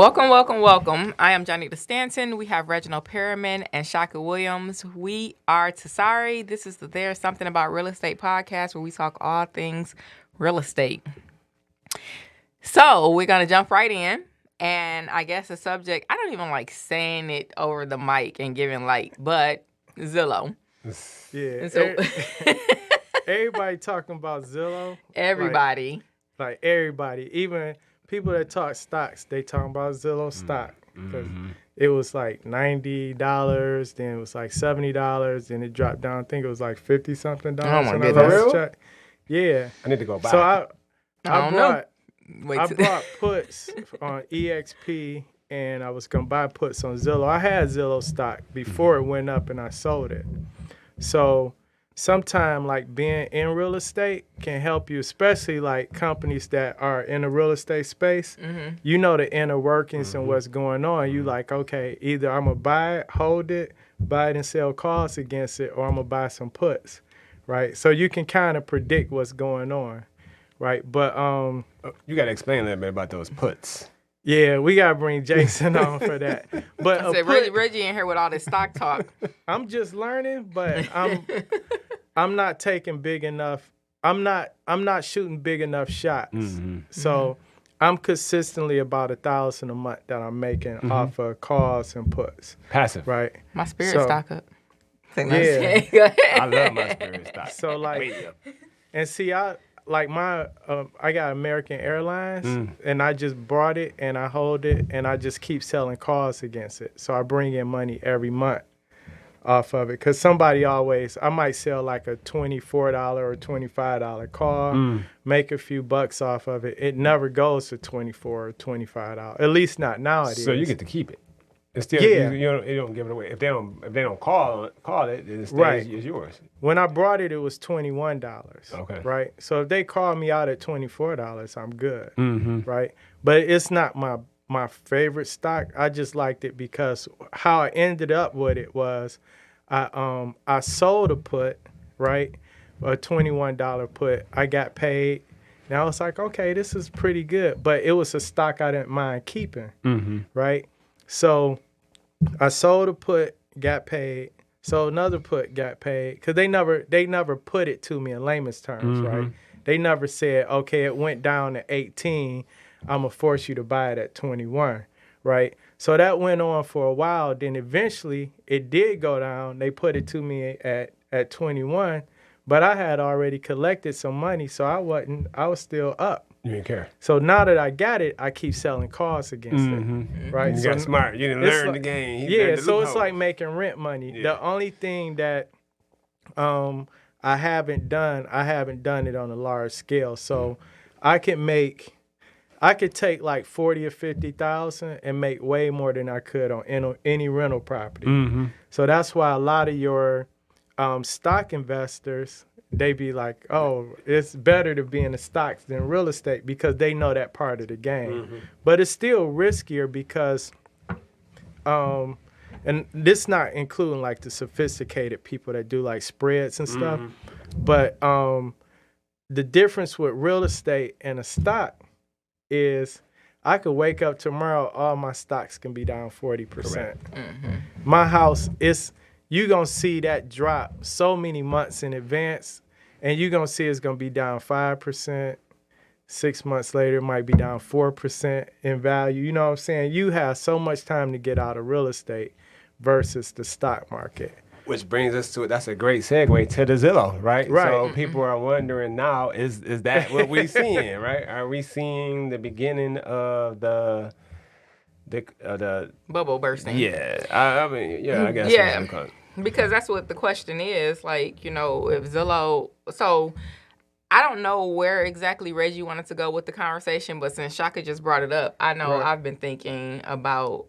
Welcome. I am Jonnita Stanton. We have Reginald Perryman and Kashka Williams. We are TSARE. This is the There's Something About Real Estate podcast where we talk all things real estate. So we're going to jump right in. And I guess the subject, I don't even like saying it over the mic and giving but Zillow. Yeah. So, everybody talking about Zillow. Everybody. Like everybody. Even people that talk stocks, they talking about Zillow stock. Because it was like $90, then it was like $70, then it dropped down. I think it was like $50-something. Oh my when goodness. I last For real? checked. Yeah. I need to go buy. So it. I don't know. I brought puts on EXP, and I was going to buy puts on Zillow. I had Zillow stock before it went up, and I sold it. So sometimes, like, being in real estate can help you, especially, like, companies that are in the real estate space. You know the inner workings and what's going on. You like, okay, either I'm going to buy it, hold it, buy it and sell calls against it, or I'm going to buy some puts, right? So you can kind of predict what's going on. Right, but You got to explain a little bit about those puts. yeah, we gotta bring Jason on for that. But I said, Reggie in here with all this stock talk. I'm just learning, but I'm not taking big enough. I'm not shooting big enough shots. So I'm consistently about $1,000 a month that I'm making off of calls and puts. Passive. Right. My spirit So- stock up. Yeah. Go ahead. I love my spirit stock. So like, Way up. and see, I got American Airlines, and I just brought it and I hold it and I just keep selling calls against it. So I bring in money every month off of it. Because I might sell like a $24 or $25 call, make a few bucks off of it. It never goes to $24 or $25. At least not nowadays. So you get to keep it. It's still, Yeah. you don't give it away. If they don't call it, then it stays Right. it's yours. When I brought it, it was $21. Okay. Right. So if they call me out at $24, I'm good. Right. But it's not my favorite stock. I just liked it because how I ended up with it was I sold a put, right? A $21 put. I got paid. Now it's like, okay, this is pretty good. But it was a stock I didn't mind keeping. Right. So I sold a put, got paid. Sold another put, got paid. Because they never put it to me in layman's terms, right? They never said, okay, it went down to 18. I'm going to force you to buy it at 21, right? So that went on for a while. Then eventually it did go down. They put it to me at 21. But I had already collected some money, so I was still up. You didn't care. So now that I got it, I keep selling calls against it, right? You So got smart. You didn't it's learn like- the game. Yeah, so it's like making rent money. Yeah. The only thing that I haven't done it on a large scale. So I could take like 40 or 50,000 and make way more than I could on any rental property. So that's why a lot of your stock investors, they be like, oh, it's better to be in the stocks than real estate because they know that part of the game. But it's still riskier because, and this not including like the sophisticated people that do like spreads and stuff, but the difference with real estate and a stock is I could wake up tomorrow, all my stocks can be down 40%. My house you gonna see that drop so many months in advance, and you gonna see it's gonna be down 5%. 6 months later, it might be down 4% in value. You know what I'm saying? You have so much time to get out of real estate versus the stock market. Which brings us to that's a great segue to the Zillow, right? Right. So people are wondering now, is that what we're seeing, right? Are we seeing the beginning of the Bubble bursting. Yeah, I mean, yeah, I guess. Yeah. That's what we call it. Because that's what the question is. Like, if Zillow... So, I don't know where exactly Reggie wanted to go with the conversation, but since Kashka just brought it up, I know Right. I've been thinking about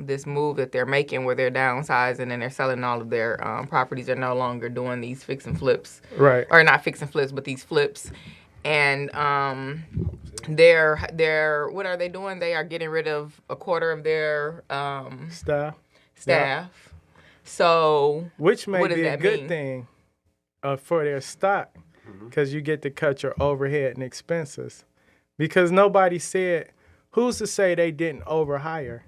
this move that they're making where they're downsizing and they're selling all of their properties. They're no longer doing these fix and flips. Right. Or not fix and flips, but these flips. And they're what are they doing? They are getting rid of a quarter of their staff. So Which may what does be a that good mean? thing for their stock because you get to cut your overhead and expenses. Because nobody said, who's to say they didn't overhire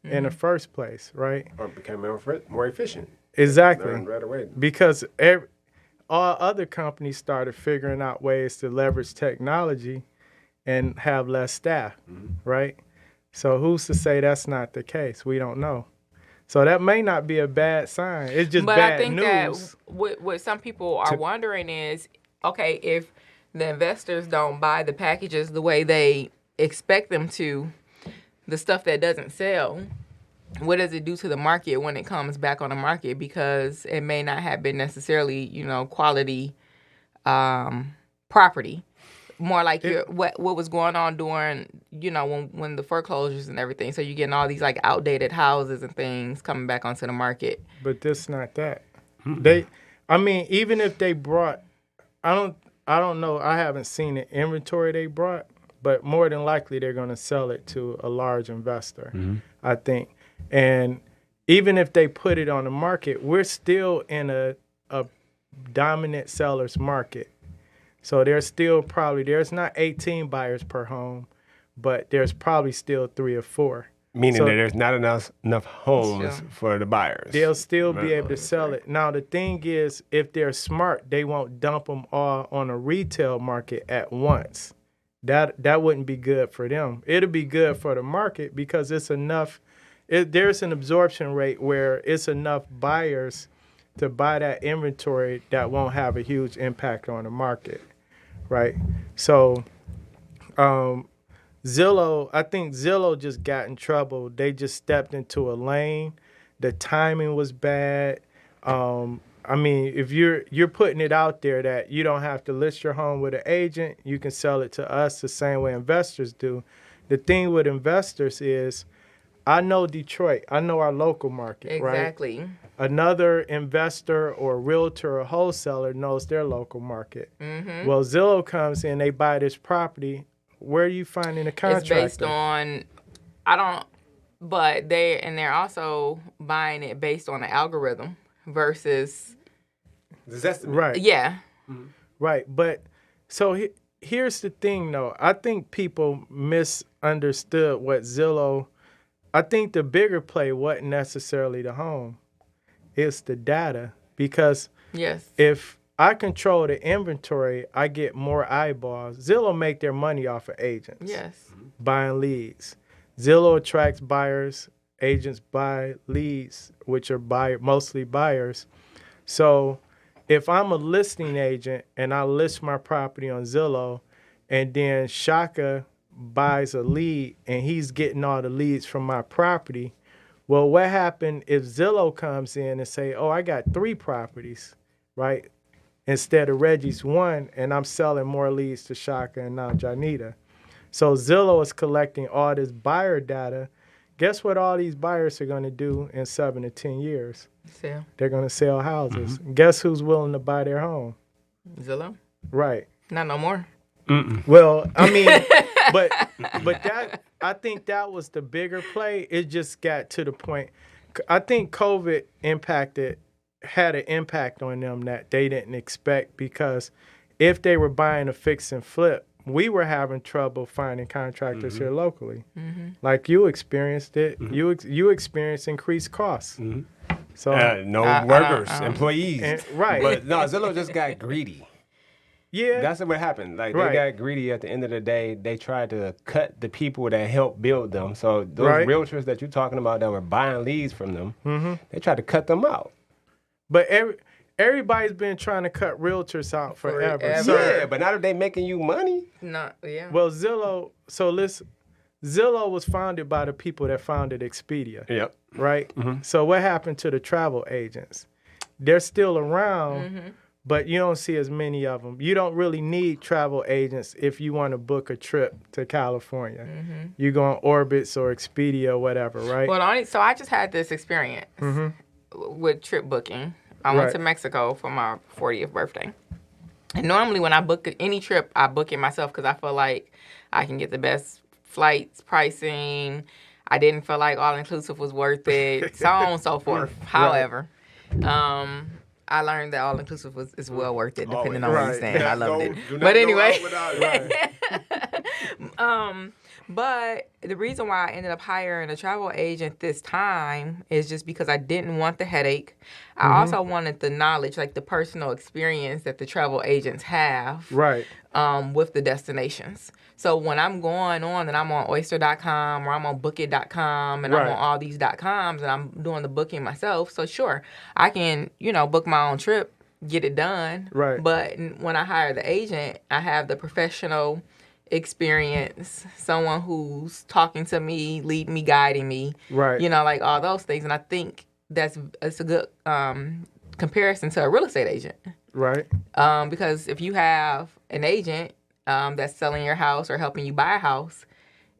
in the first place, right? Or became more efficient. Exactly. Right away. Because all other companies started figuring out ways to leverage technology and have less staff, right? So who's to say that's not the case? We don't know. So that may not be a bad sign. It's just But bad I think news. that what some people are wondering is, okay, if the investors don't buy the packages the way they expect them to, the stuff that doesn't sell, what does it do to the market when it comes back on the market? Because it may not have been necessarily, quality property. More like what was going on during, when the foreclosures and everything. So you're getting all these like outdated houses and things coming back onto the market. But this not that. Even if they brought, I don't know. I haven't seen the inventory they brought, but more than likely they're going to sell it to a large investor, I think. And even if they put it on the market, we're still in a dominant seller's market. So there's not 18 buyers per home, but there's probably still 3 or 4. Meaning that there's not enough homes for the buyers. They'll still be able to sell it. Now, the thing is, if they're smart, they won't dump them all on a retail market at once. That wouldn't be good for them. It'll be good for the market because it's enough. There's an absorption rate where it's enough buyers to buy that inventory that won't have a huge impact on the market, right? So Zillow, I think Zillow just got in trouble. They just stepped into a lane. The timing was bad. If you're putting it out there that you don't have to list your home with an agent, you can sell it to us the same way investors do. The thing with investors is, I know Detroit. I know our local market, right? Exactly. Another investor or realtor or wholesaler knows their local market. Well, Zillow comes in, they buy this property. Where are you finding a contractor? It's based on, but they're also buying it based on the algorithm versus. Right. Yeah. Right. But so here's the thing, though. I think people misunderstood what Zillow. I think the bigger play wasn't necessarily the home. It's the data. Because if I control the inventory, I get more eyeballs. Zillow make their money off of agents. Yes. Buying leads. Zillow attracts buyers. Agents buy leads, which are mostly buyers. So if I'm a listing agent and I list my property on Zillow and then Shaka buys a lead and he's getting all the leads from my property, well, what happened if Zillow comes in and say, I got 3 properties, right? Instead of Reggie's 1, and I'm selling more leads to Shaka and now Jonnita. So Zillow is collecting all this buyer data. Guess what all these buyers are going to do in 7 to 10 years? Sell. They're going to sell houses. Guess who's willing to buy their home? Zillow? Right. Not no more. Well, but that, I think that was the bigger play. It just got to the point. I think COVID had an impact on them that they didn't expect, because if they were buying a fix and flip, we were having trouble finding contractors here locally. Like you experienced it. You experienced increased costs. So no workers, employees. Right. But no, Zillow just got greedy. Yeah. That's what happened. Like, they got greedy at the end of the day. They tried to cut the people that helped build them. So those realtors that you're talking about that were buying leads from them, they tried to cut them out. But everybody's been trying to cut realtors out forever. So, yeah, but now that they making you money. Well, Zillow was founded by the people that founded Expedia. Yep. Right? So what happened to the travel agents? They're still around, but you don't see as many of them. You don't really need travel agents if you want to book a trip to California. You go on Orbitz or Expedia or whatever, right? Well, so I just had this experience with trip booking. I went to Mexico for my 40th birthday. And normally when I book any trip, I book it myself because I feel like I can get the best flights, pricing. I didn't feel like all-inclusive was worth it, so on and so forth. However, I learned that all-inclusive is well worth it, depending on where you stand. I loved it. But anyway. But the reason why I ended up hiring a travel agent this time is just because I didn't want the headache. I also wanted the knowledge, like the personal experience that the travel agents have with the destinations. So when I'm going on and I'm on oyster.com or I'm on bookit.com and I'm on all these .coms and I'm doing the booking myself, so sure, I can, book my own trip, get it done. Right. But when I hire the agent, I have the professional experience, someone who's talking to me, leading me, guiding me, like all those things. And I think it's a good comparison to a real estate agent. Right. Because if you have an agent that's selling your house or helping you buy a house,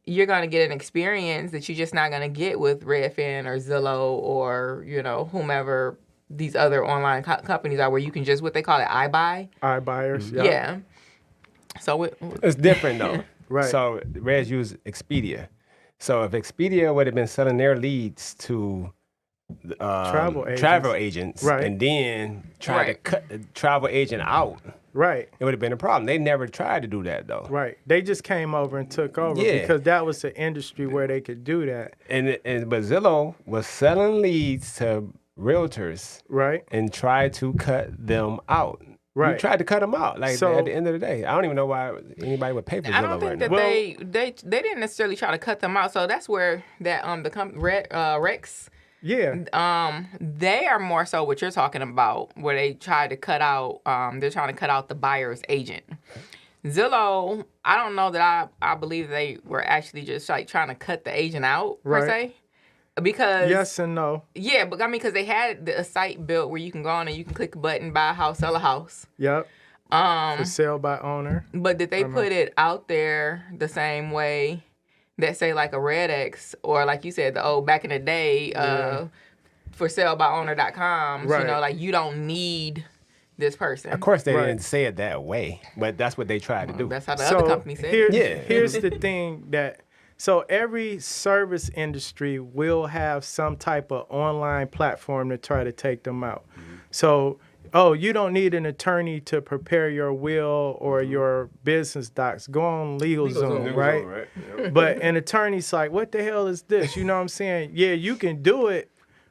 you're going to get an experience that you're just not going to get with Redfin or Zillow or, whomever these other online companies are where you can just, what they call it, iBuy. iBuyers, yeah. So it's different though. Right. So Reg used Expedia. So if Expedia would have been selling their leads to travel agents and then tried to cut the travel agent out, it would have been a problem. They never tried to do that though. Right. They just came over and took over because that was the industry where they could do that. But Zillow was selling leads to realtors, and tried to cut them out. Right. You tried to cut them out. Like, so, at the end of the day, I don't even know why anybody would pay for Zillow right now. I don't think that they didn't necessarily try to cut them out. So that's where that Rex. Yeah. They are more so what you're talking about, where they try to cut out. They're trying to cut out the buyer's agent. Zillow, I don't know that I believe they were actually just like trying to cut the agent out per se. Because yes and no. Yeah, but I mean, because they had a site built where you can go on and you can click a button, buy a house, sell a house. Yep. For sale by owner. But did they put it out there the same way that, say, like a RedX or like you said, the old back in the day, for sale by owner.com? Right. Like you don't need this person. Of course, they didn't say it that way, but that's what they tried to do. That's how the other company said it. Here's the thing that. So every service industry will have some type of online platform to try to take them out. So, you don't need an attorney to prepare your will or your business docs. Go on LegalZoom, right? Yep. But an attorney's like, what the hell is this? You know what I'm saying? Yeah, you can do it,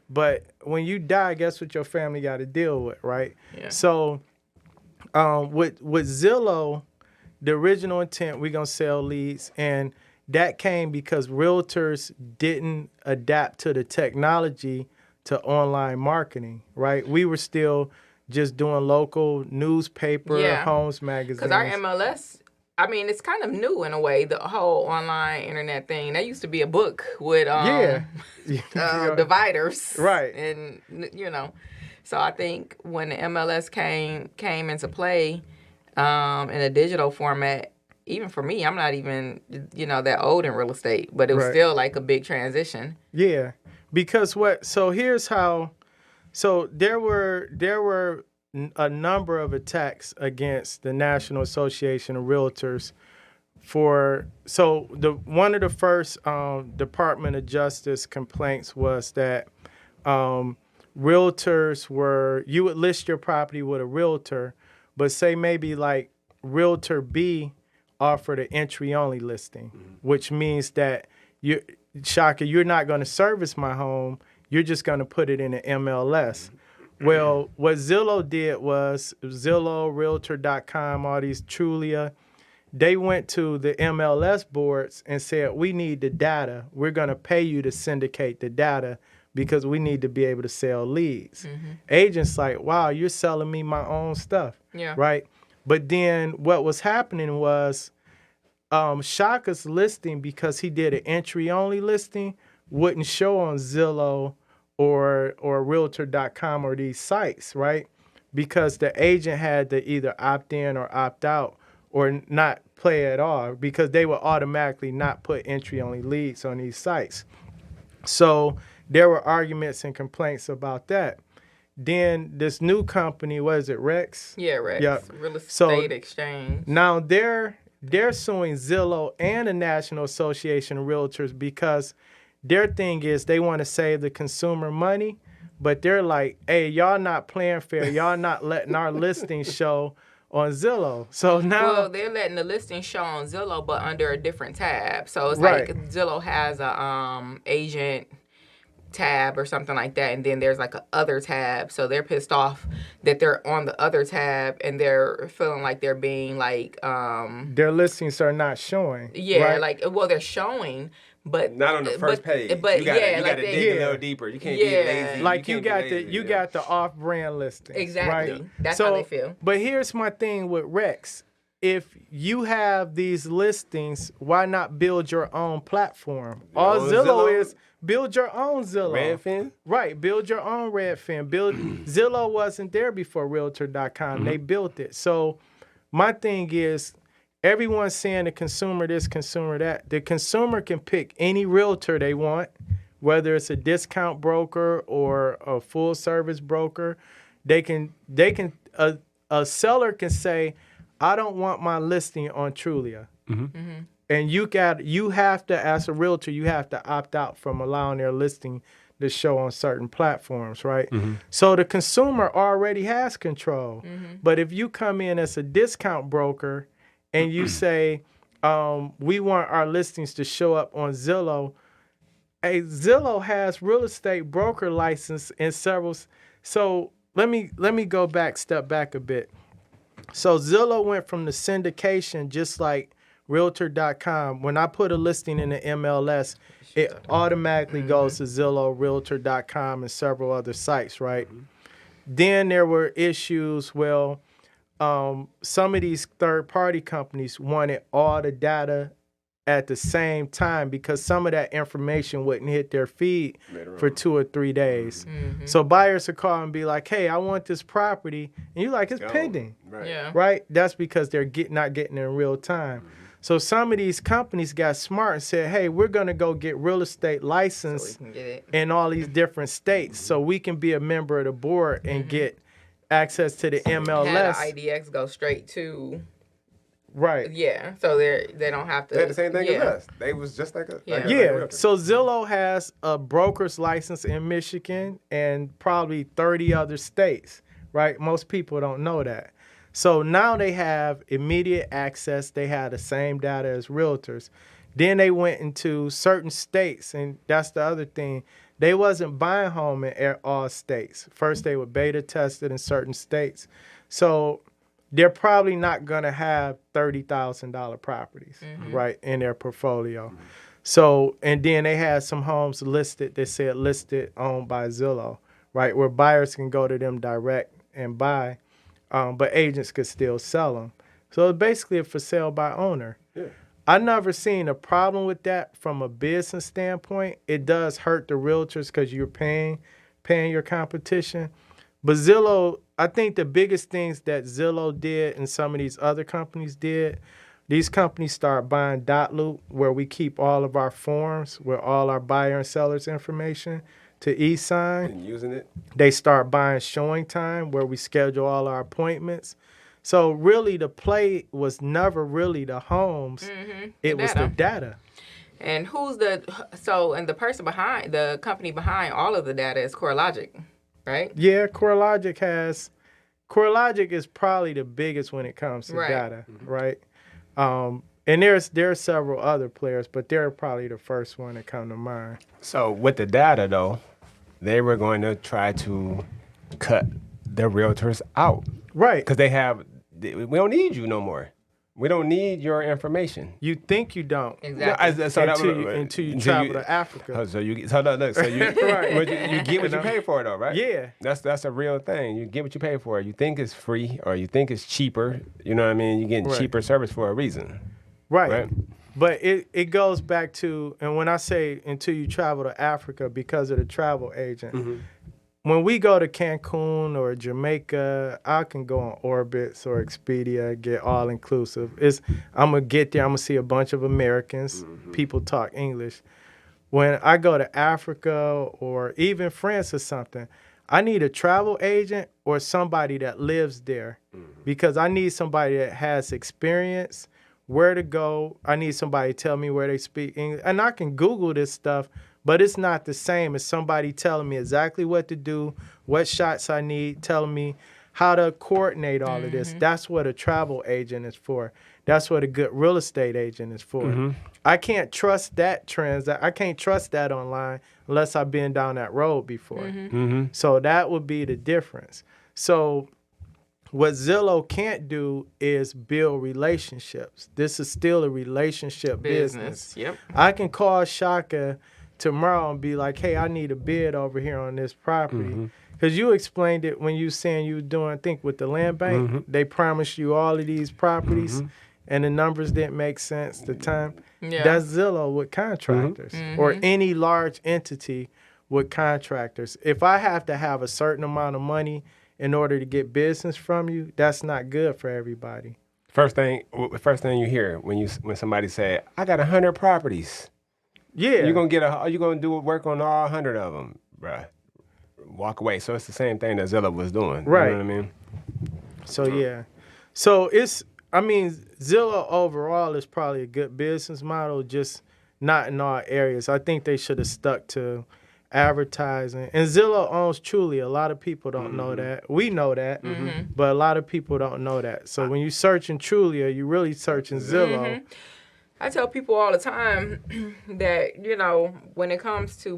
but when you die, guess what your family got to deal with, right? Yeah. So with Zillow, the original intent, we're going to sell leads, and that came because realtors didn't adapt to the technology to online marketing, right? We were still just doing local newspaper, homes magazines. Because our MLS, I mean, it's kind of new in a way, the whole online internet thing. That used to be a book with dividers. Right. And, so I think when the MLS came into play in a digital format, even for me, I'm not even, that old in real estate, but it was still like a big transition. Yeah, because here's how, there were a number of attacks against the National Association of Realtors one of the first Department of Justice complaints was that realtors you would list your property with a realtor, but say maybe like Realtor B offered an entry-only listing, which means that you're not going to service my home. You're just going to put it in an MLS. Well, what Zillow did was Zillow, Realtor.com, all these Trulia, they went to the MLS boards and said, we need the data. We're going to pay you to syndicate the data because we need to be able to sell leads. Agents like, wow, you're selling me my own stuff, right? But then what was happening was Shaka's listing, because he did an entry-only listing, wouldn't show on Zillow or Realtor.com or these sites, right? Because the agent had to either opt in or opt out or not play at all, because they would automatically not put entry-only leads on these sites. So there were arguments and complaints about that. Then this new company, what is it, Rex? Yeah, Rex. Yep. Real Estate Exchange. Now they're suing Zillow and the National Association of Realtors because their thing is they want to save the consumer money, but they're like, hey, y'all not playing fair. Y'all not letting our listings show on Zillow. So now, well, they're letting the listing show on Zillow, but under a different tab. So it's like Zillow has a agent tab or something like that, and then there's like a other tab. So they're pissed off that they're on the other tab and they're feeling like they're being like their listings are not showing. Yeah, right? Like, well, they're showing, but not on the first page. But you gotta dig a little deeper. You can't be lazy. Like you got the off-brand listing. Exactly. Right? That's how they feel. But here's my thing with Rex. If you have these listings, why not build your own platform? All Zillow is build your own Zillow. Redfin? Right. Build your own Redfin. Zillow wasn't there before Realtor.com. They built it. So my thing is, everyone's saying the consumer this, consumer that. The consumer can pick any realtor they want, whether it's a discount broker or a full service broker. A seller can say, I don't want my listing on Trulia. And you have to, as a realtor, you have to opt out from allowing their listing to show on certain platforms, right? So the consumer already has control. But if you come in as a discount broker and you say, we want our listings to show up on Zillow, Zillow has real estate broker license in several. So let me step back a bit. So Zillow went from the syndication, just like Realtor.com. When I put a listing in the MLS, it automatically goes to Zillow, Realtor.com, and several other sites, right? Then there were issues. Well, some of these third-party companies wanted all the data at the same time because some of that information wouldn't hit their feed for 2 or 3 days. So buyers would call and be like, hey, I want this property. And you're like, it's pending. Right? That's because they're not getting it in real time. So some of these companies got smart and said, hey, we're going to go get real estate license in all these different states so we can be a member of the board and get access to the MLS. Had the IDX go straight to... Right. Yeah. So they don't have to. They had the same thing as us. They was just like a So Zillow has a broker's license in Michigan and probably 30 other states. Right. Most people don't know that. So now they have immediate access. They have the same data as realtors. Then they went into certain states, and that's the other thing. They wasn't buying home in all states. First, they were beta tested in certain states. So they're probably not going to have $30,000 properties, right, in their portfolio. So, and then they had some homes listed, they said listed, owned by Zillow, right, where buyers can go to them direct and buy, but agents could still sell them. So it's basically a for sale by owner. I never seen a problem with that from a business standpoint. It does hurt the realtors because you're paying your competition. But Zillow, I think the biggest things that Zillow did and some of these other companies did, these companies start buying Dotloop, where we keep all of our forms with all our buyer and sellers information, to e-sign. And using it. They start buying Showing Time, where we schedule all our appointments. So really the play was never really the homes. It was the data. And and the person behind, the company behind all of the data is CoreLogic. Right? Yeah, CoreLogic is probably the biggest when it comes to data, right? And there are several other players, but they're probably the first one that come to mind. So with the data, though, they were going to try to cut the realtors out. Right. Because we don't need you no more. We don't need your information. You think you don't. Exactly. Until you travel to Africa. So you get what you pay for, though, right? Yeah. That's a real thing. You get what you pay for. You think it's free or you think it's cheaper. You know what I mean? You're getting cheaper service for a reason. Right. But it goes back to, and when I say until you travel to Africa because of the travel agent, when we go to Cancun or Jamaica, I can go on Orbitz or Expedia, get all inclusive. I'm going to get there, I'm going to see a bunch of Americans, people talk English. When I go to Africa or even France or something, I need a travel agent or somebody that lives there because I need somebody that has experience, where to go. I need somebody to tell me where they speak English. And I can Google this stuff, but it's not the same as somebody telling me exactly what to do, what shots I need, telling me how to coordinate all of this. That's what a travel agent is for. That's what a good real estate agent is for. I can't trust that I can't trust that online unless I've been down that road before. So that would be the difference. So what Zillow can't do is build relationships. This is still a relationship business. Yep. I can call Shaka tomorrow and be like, hey, I need a bid over here on this property. Because you explained it when you saying you were doing, I think, with the land bank. They promised you all of these properties and the numbers didn't make sense at the time. Yeah. That's Zillow with contractors or any large entity with contractors. If I have to have a certain amount of money in order to get business from you, that's not good for everybody. First thing you hear when somebody say, I got 100 properties. Yeah. You're gonna do work on all 100 of them, bruh. Walk away. So it's the same thing that Zillow was doing. Right. You know what I mean? So yeah. So Zillow overall is probably a good business model, just not in all areas. I think they should have stuck to advertising. And Zillow owns Trulia. A lot of people don't know that. We know that, but a lot of people don't know that. So when you searching Trulia, you're really searching Zillow. I tell people all the time that, when it comes to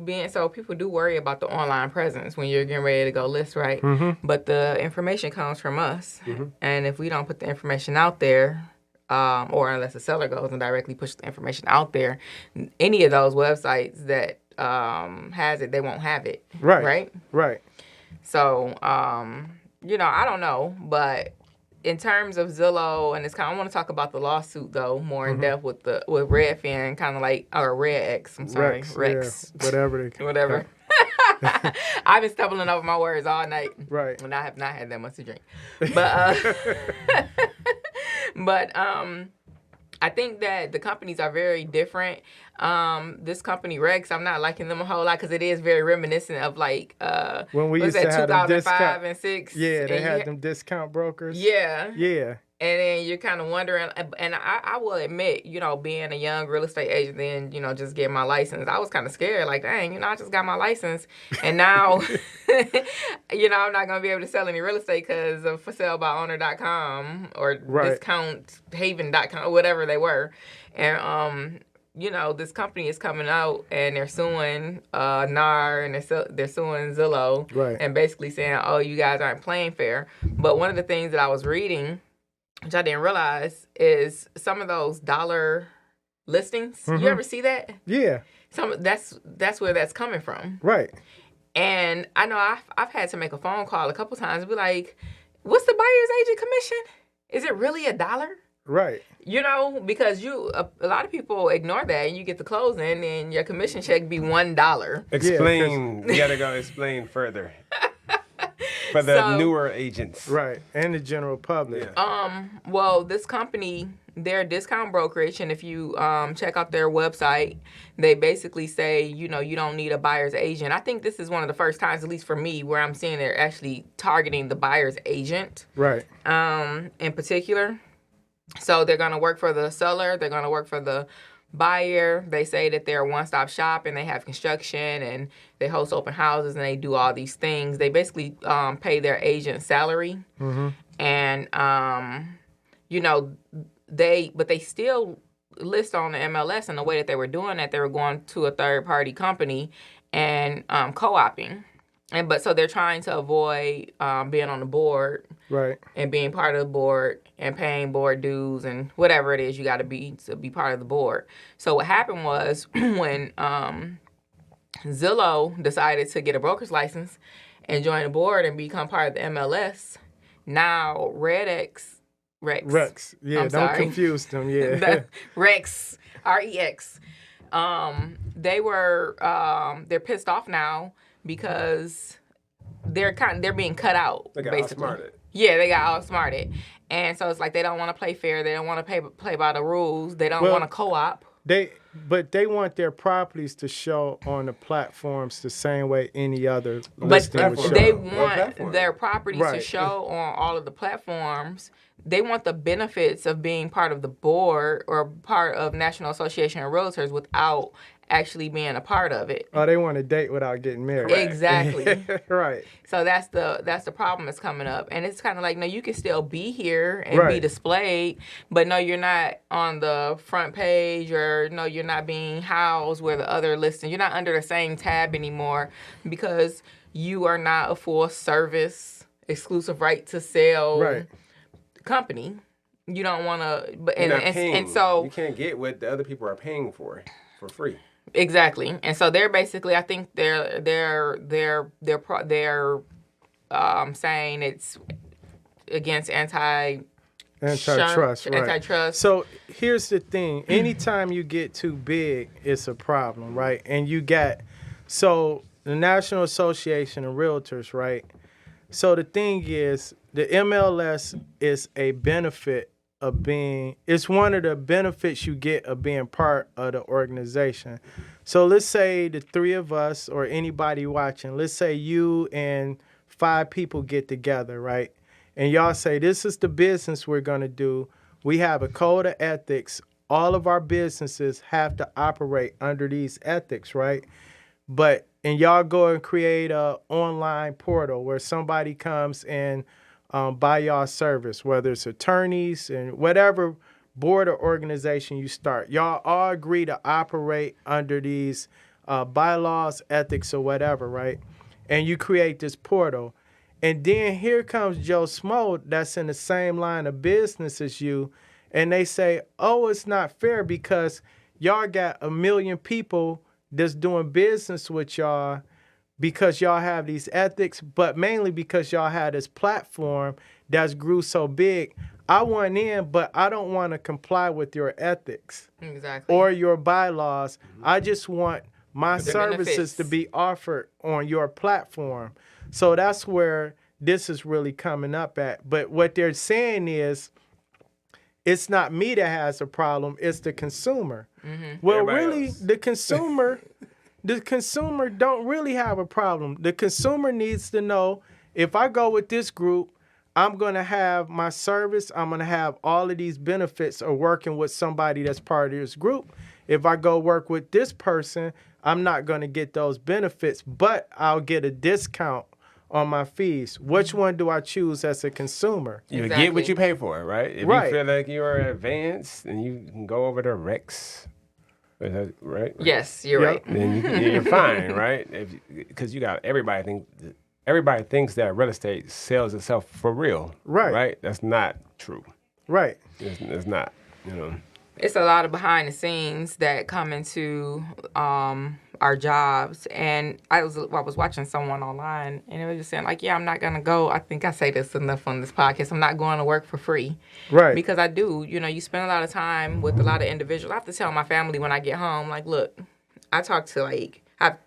people do worry about the online presence when you're getting ready to go list, right? But the information comes from us. And if we don't put the information out there, or unless the seller goes and directly pushes the information out there, any of those websites that has it, they won't have it. Right? So, I don't know, but in terms of Zillow, and I want to talk about the lawsuit though more in depth with Redfin, kind of like, or RedX. I'm sorry, Rex. Yeah, whatever. I've been stumbling over my words all night. Right. And I have not had that much to drink. But I think that the companies are very different. This company Rex, I'm not liking them a whole lot because it is very reminiscent of like when we used to have 2005 and 6. Yeah, they had them discount brokers. Yeah. Yeah. And then you're kind of wondering, and I will admit, being a young real estate agent, then, just getting my license, I was kind of scared, like, dang, I just got my license. And now, I'm not going to be able to sell any real estate because of forsalebyowner.com or discounthaven.com, whatever they were. And, this company is coming out and they're suing NAR and they're suing Zillow. Right. And basically saying, oh, you guys aren't playing fair. But one of the things that I was reading, which I didn't realize, is some of those dollar listings. You ever see that? Yeah. That's where that's coming from. Right. And I know I've had to make a phone call a couple times and be like, what's the buyer's agent commission? Is it really $1? Right. Because a lot of people ignore that and you get the closing and your commission check be $1. Explain. You gotta go explain further. For the newer agents. Right. And the general public. Yeah. Well, this company, they're a discount brokerage, and if you check out their website, they basically say, you don't need a buyer's agent. I think this is one of the first times, at least for me, where I'm seeing they're actually targeting the buyer's agent. Right. In particular. So they're going to work for the seller. They're going to work for the buyer. They say that they're a one-stop shop and they have construction and they host open houses and they do all these things. They basically pay their agent salary. And they still list on the MLS, and the way that they were doing that, they were going to a third-party company and co-oping. But so they're trying to avoid being on the board, right, and being part of the board and paying board dues and whatever it is you got to be part of the board. So what happened was when Zillow decided to get a broker's license and join the board and become part of the MLS, now Rex. Yeah, don't confuse them. Yeah, Rex, REX. They're pissed off now because they're being cut out. They got basically. outsmarted. Yeah, they got outsmarted, and so it's like they don't want to play fair. They don't want to play by the rules. They don't want to co-op. But they want their properties to show on the platforms the same way any other listing would show. They want their properties to show on all of the platforms. They want the benefits of being part of the board or part of National Association of Realtors without actually being a part of it. Oh, they want to date without getting married. Exactly. Right. So that's the problem that's coming up. And it's kind of like, no, you can still be here and be displayed, but no, you're not on the front page, or no, you're not being housed where the other listings. You're not under the same tab anymore because you are not a full service, exclusive right to sell company. You don't want to, and so you can't get what the other people are paying for free. Exactly, and so they're basically, I think they're saying it's against antitrust. Antitrust. So here's the thing: anytime you get too big, it's a problem, right? And you got the National Association of Realtors, right? So the thing is, the MLS is a benefit of being, it's one of the benefits you get of being part of the organization. So let's say the three of us or anybody watching, let's say you and 5 people get together, right? And y'all say, this is the business we're going to do. We have a code of ethics. All of our businesses have to operate under these ethics, right? And y'all go and create a online portal where somebody comes and buy y'all service, whether it's attorneys and whatever board or organization you start. Y'all all agree to operate under these bylaws, ethics, or whatever, right? And you create this portal. And then here comes Joe Smo that's in the same line of business as you, and they say, oh, it's not fair because y'all got 1 million people that's doing business with y'all because y'all have these ethics, but mainly because y'all had this platform that's grew so big. I want in, but I don't want to comply with your ethics or your bylaws. I just want my services to be offered on your platform. So that's where this is really coming up at. But what they're saying is, it's not me that has a problem, it's the consumer. Well, everybody really, else. The consumer don't really have a problem. The consumer needs to know, if I go with this group, I'm going to have my service, I'm going to have all of these benefits of working with somebody that's part of this group. If I go work with this person, I'm not going to get those benefits, but I'll get a discount on my fees. Which one do I choose as a consumer? You get what you pay for, right? If you feel like you're advanced and you can go over to Rex, right? Yes, you're right. Then you're fine, right? Because you got everybody thinks that real estate sells itself for real, right? That's not true, right? It's not, It's a lot of behind the scenes that come into our jobs, and I was watching someone online, and it was just saying like, yeah, I'm not gonna go. I think I say this enough on this podcast. I'm not going to work for free, right? Because I do. You spend a lot of time with a lot of individuals. I have to tell my family when I get home, like, look, I talk to I have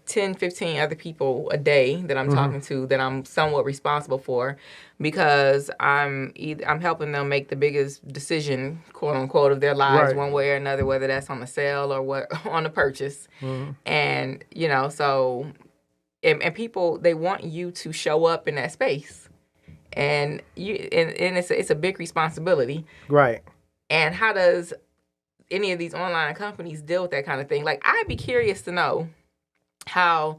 10, 15 other people a day that I'm talking to that I'm somewhat responsible for, because I'm helping them make the biggest decision, quote unquote, of their lives, one way or another, whether that's on the sale or what on the purchase. And so and people, they want you to show up in that space, and it's a big responsibility, right? And how does any of these online companies deal with that kind of thing? Like, I'd be curious to know how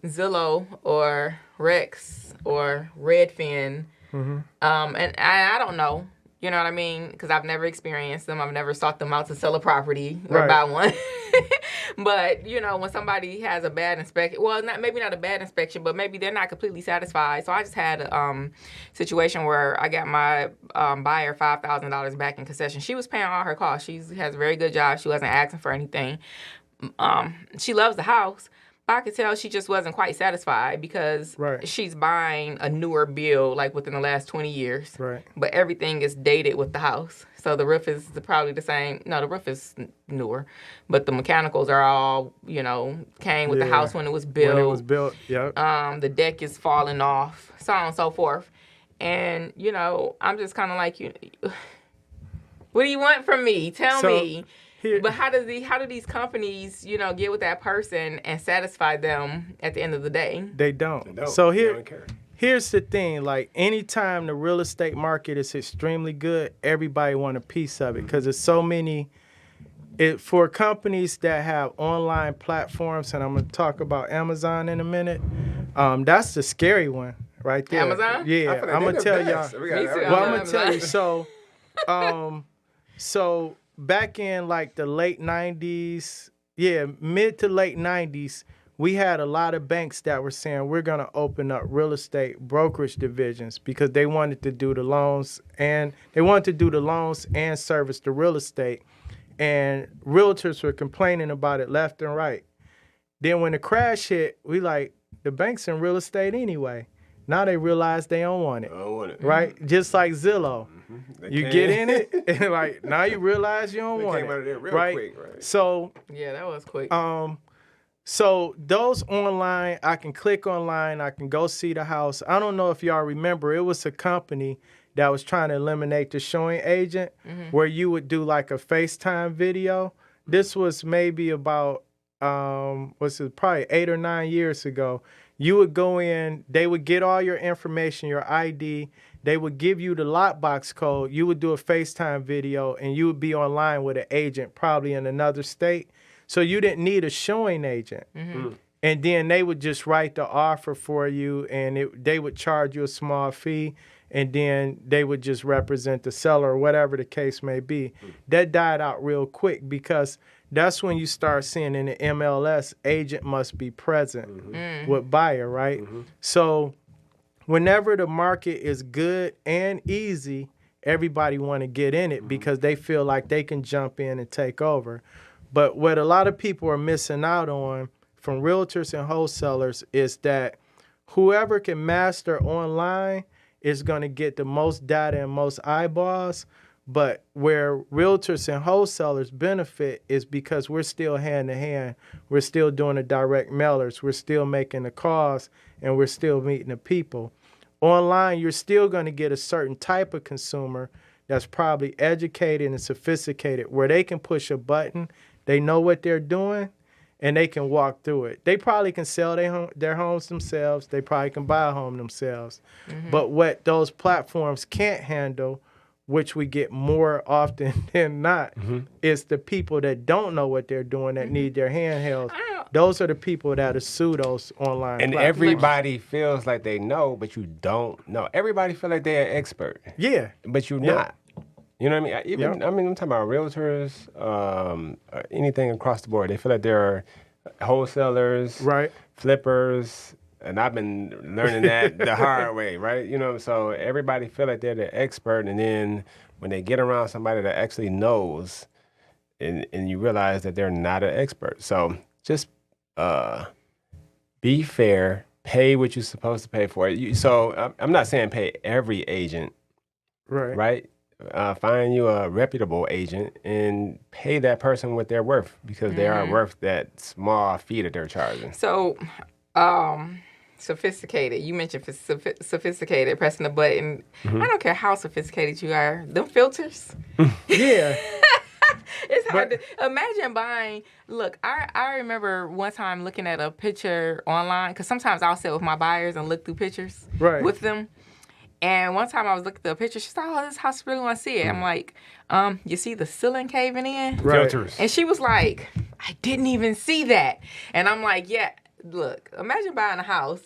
Zillow or Rex or Redfin, and I don't know, you know what I mean? Because I've never experienced them. I've never sought them out to sell a property or buy one. But, when somebody has a bad inspection, well, maybe not a bad inspection, but maybe they're not completely satisfied. So I just had a situation where I got my buyer $5,000 back in concession. She was paying all her costs. She has a very good job. She wasn't asking for anything. She loves the house, but I could tell she just wasn't quite satisfied because she's buying a newer build, like within the last 20 years. Right. But everything is dated with the house. So the roof is probably the same. No, the roof is newer, but the mechanicals are all, came with the house when it was built. When it was built, the deck is falling off, so on and so forth. And, I'm just kind of like, what do you want from me? Tell me. But how do these companies, get with that person and satisfy them at the end of the day? They don't. So here's the thing. Like, anytime the real estate market is extremely good, everybody want a piece of it because there's so many for companies that have online platforms, and I'm going to talk about Amazon in a minute, that's the scary one right there. Amazon? Yeah, I'm going to tell y'all. Well, I'm going to tell you. So back in like the late 90s, mid to late 90s, we had a lot of banks that were saying we're going to open up real estate brokerage divisions because they wanted to do the loans and service the real estate. And realtors were complaining about it left and right. Then when the crash hit, we like, the bank's in real estate anyway. Now they realize they don't want it. Right? Mm-hmm. Just like Zillow. Mm-hmm. You get in it, and like now you realize you don't want it. Out of there real quick, right? So yeah, that was quick. So those online, I can click online, I can go see the house. I don't know if y'all remember, it was a company that was trying to eliminate the showing agent, where you would do like a FaceTime video. This was maybe about probably 8 or 9 years ago. You would go in, they would get all your information, your ID, they would give you the lockbox code, you would do a FaceTime video, and you would be online with an agent probably in another state. So you didn't need a showing agent. Mm-hmm. And then they would just write the offer for you, and they would charge you a small fee, and then they would just represent the seller or whatever the case may be. Mm-hmm. That died out real quick because that's when you start seeing in the MLS, agent must be present with buyer, right? Mm-hmm. So whenever the market is good and easy, everybody want to get in it because they feel like they can jump in and take over. But what a lot of people are missing out on from realtors and wholesalers is that whoever can master online is going to get the most data and most eyeballs. But where realtors and wholesalers benefit is because we're still hand to hand. We're still doing the direct mailers. We're still making the calls, and we're still meeting the people. Online, you're still going to get a certain type of consumer that's probably educated and sophisticated, where they can push a button, they know what they're doing, and they can walk through it. They probably can sell their homes themselves. They probably can buy a home themselves. Mm-hmm. But what those platforms can't handle, which we get more often than not, is the people that don't know what they're doing, that need their handhelds. Those are the people that sue those online and platforms. Everybody feels like they know, but you don't know. Everybody feel like they're an expert. Yeah. But you're not. You know what I mean? I'm talking about realtors, anything across the board. They feel like they're wholesalers, right? Flippers, and I've been learning that the hard way, right? You know, so everybody feel like they're the expert, and then when they get around somebody that actually knows, and you realize that they're not an expert. So just be fair, pay what you're supposed to pay for it. So I'm not saying pay every agent, right? Find you a reputable agent and pay that person what they're worth, because they are worth that small fee that they're charging. So, sophisticated. You mentioned sophisticated, pressing the button. I don't care how sophisticated you are. Them filters. Yeah. It's hard to imagine buying. Look, I remember one time looking at a picture online, because sometimes I'll sit with my buyers and look through pictures with them. And one time I was looking at the picture, she said, "Oh, this house, really want to see it." I'm like, you see the ceiling caving in? Filters. And she was like, "I didn't even see that." And I'm like, yeah, look, imagine buying a house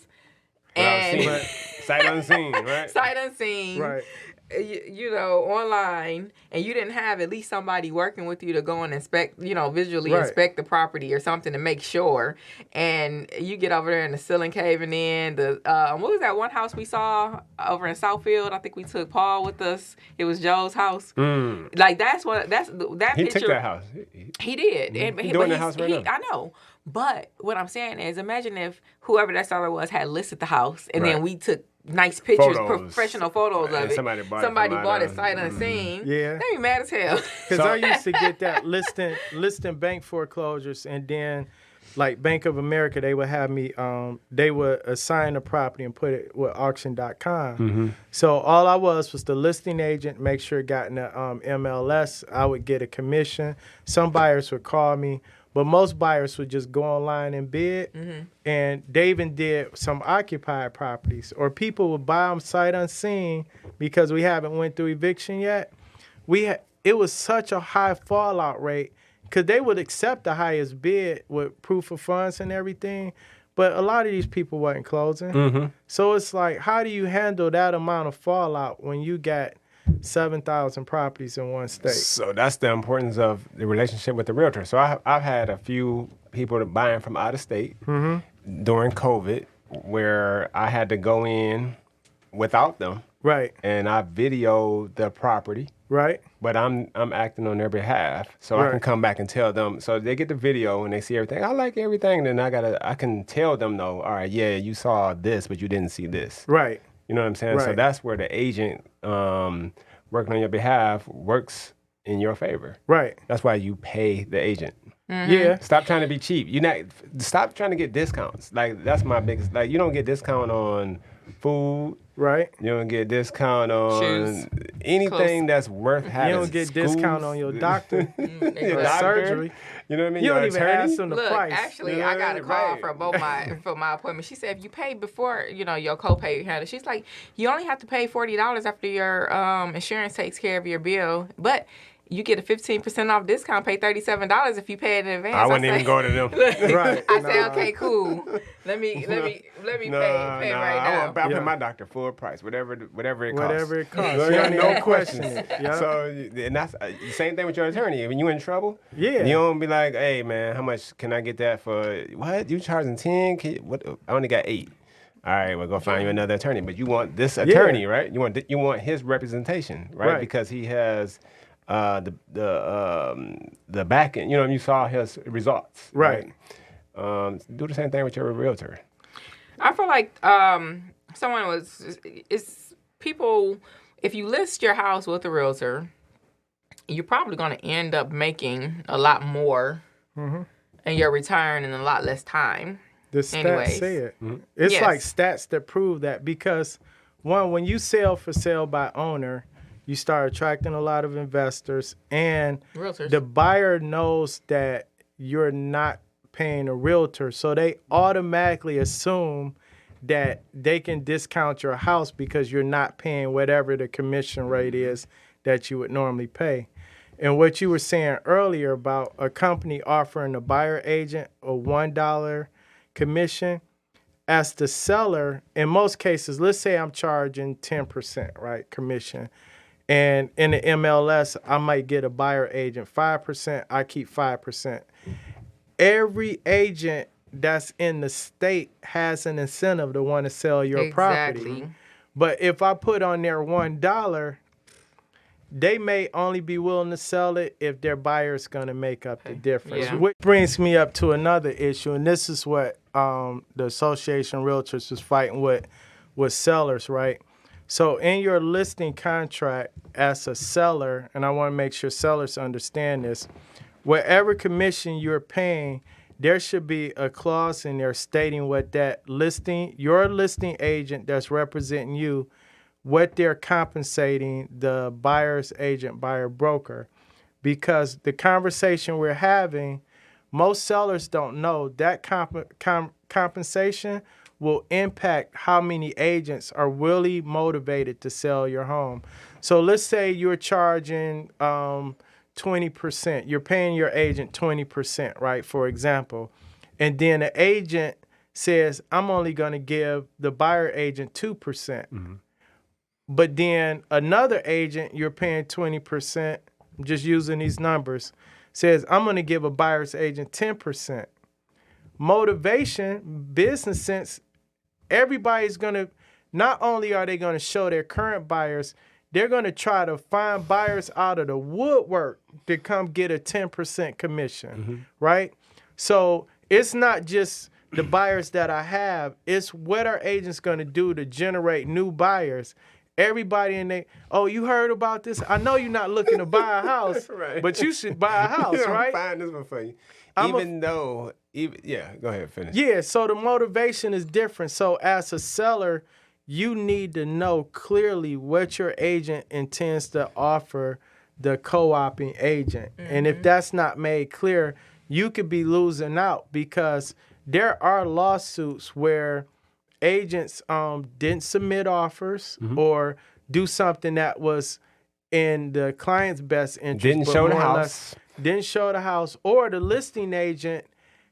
and sight unseen, right? Sight unseen. Right. You know, online, and you didn't have at least somebody working with you to go and inspect, visually inspect the property or something to make sure. And you get over there and the ceiling caving in. What was that one house we saw over in Southfield? I think we took Paul with us. It was Joe's house. Like that he picture. Took that house. He did. He's doing the house right now. I know. But what I'm saying is, imagine if whoever that seller was had listed the house, and then we took nice pictures, professional photos of it. Somebody bought it sight unseen. Yeah. They be mad as hell. Because I used to get that listing bank foreclosures, and then like Bank of America, they would have me, they would assign a property and put it with auction.com. So all I was the listing agent, make sure it got in the MLS. I would get a commission. Some buyers would call me, but most buyers would just go online and bid. And they even did some occupied properties, or people would buy them sight unseen because we haven't went through eviction yet. it was such a high fallout rate because they would accept the highest bid with proof of funds and everything. But a lot of these people wasn't closing. So it's like, how do you handle that amount of fallout when you got 7,000 properties in one state? So that's the importance of the relationship with the realtor. So I've had a few people buying from out of state during COVID where I had to go in without them. Right. And I videoed the property. Right. But I'm acting on their behalf, so I can come back and tell them. So they get the video and they see everything. I like everything. Then I can tell them though. All right, yeah, you saw this, but you didn't see this. Right. You know what I'm saying? Right. So that's where the agent working on your behalf works in your favor. Right. That's why you pay the agent. Yeah. Stop trying to be cheap. Stop trying to get discounts. Like that's my biggest. Like you don't get discount on food. Right. You don't get discount on Shoes, anything that's worth having. You don't get discount on your doctor, your surgery. You know what I mean? You Your don't even attorney. ask them the Look, price. actually, I got a call for my appointment. She said if you pay before, your copay handle. She's like, you only have to pay $40 after your insurance takes care of your bill, but you get a 15% off discount. Pay $37 if you pay it in advance. I wouldn't even go to them. Right. I say, okay, cool. Let me pay right now. I pay my doctor full price, whatever it costs. Whatever it costs. No, You don't no even questions. question it. Yep. So, and that's the same thing with your attorney. When you in trouble, Yeah. you don't be like, hey man, how much can I get that for? What you charging 10? What? I only got 8. All right, we'll go find you another attorney. But you want this attorney, right? You want his representation, right? Because he has the back end. You saw his results, right? Do the same thing with your realtor. I feel like people, if you list your house with a realtor, you're probably going to end up making a lot more in your return in a lot less time. The stats say it. It's like stats that prove that because, one, when you sell for sale by owner, you start attracting a lot of investors, and Realtors. The buyer knows that you're not paying a realtor, so they automatically assume that they can discount your house because you're not paying whatever the commission rate is that you would normally pay. And what you were saying earlier about a company offering a buyer agent a $1 commission, as the seller, in most cases, let's say I'm charging 10%, right, commission. And in the MLS, I might get a buyer agent 5%, I keep 5%. Every agent that's in the state has an incentive to want to sell your property. But if I put on there $1, they may only be willing to sell it if their buyer's going to make up the difference. Yeah. Which brings me up to another issue, and this is what the Association of Realtors was fighting with sellers, right? So in your listing contract as a seller, and I want to make sure sellers understand this, whatever commission you're paying, there should be a clause in there stating what that your listing agent that's representing you, what they're compensating the buyer's agent, buyer broker. Because the conversation we're having, most sellers don't know that compensation will impact how many agents are really motivated to sell your home. So let's say you're charging 20%. You're paying your agent 20%, right, for example. And then the agent says, I'm only going to give the buyer agent 2%. But then another agent, you're paying 20%, I'm just using these numbers, says, I'm going to give a buyer's agent 10%. Motivation, business sense, everybody's going to, not only are they going to show their current buyers, they're going to try to find buyers out of the woodwork to come get a 10% commission, right? So it's not just the buyers that I have, it's what our agents going to do to generate new buyers. Everybody in there, oh, you heard about this? I know you're not looking to buy a house, but you should buy a house, right? Find this one for you. Go ahead, finish. Yeah, so the motivation is different. So as a seller, you need to know clearly what your agent intends to offer the co-oping agent. And if that's not made clear, you could be losing out because there are lawsuits where agents didn't submit offers or do something that was in the client's best interest. Didn't show the house. Didn't show the house, or the listing agent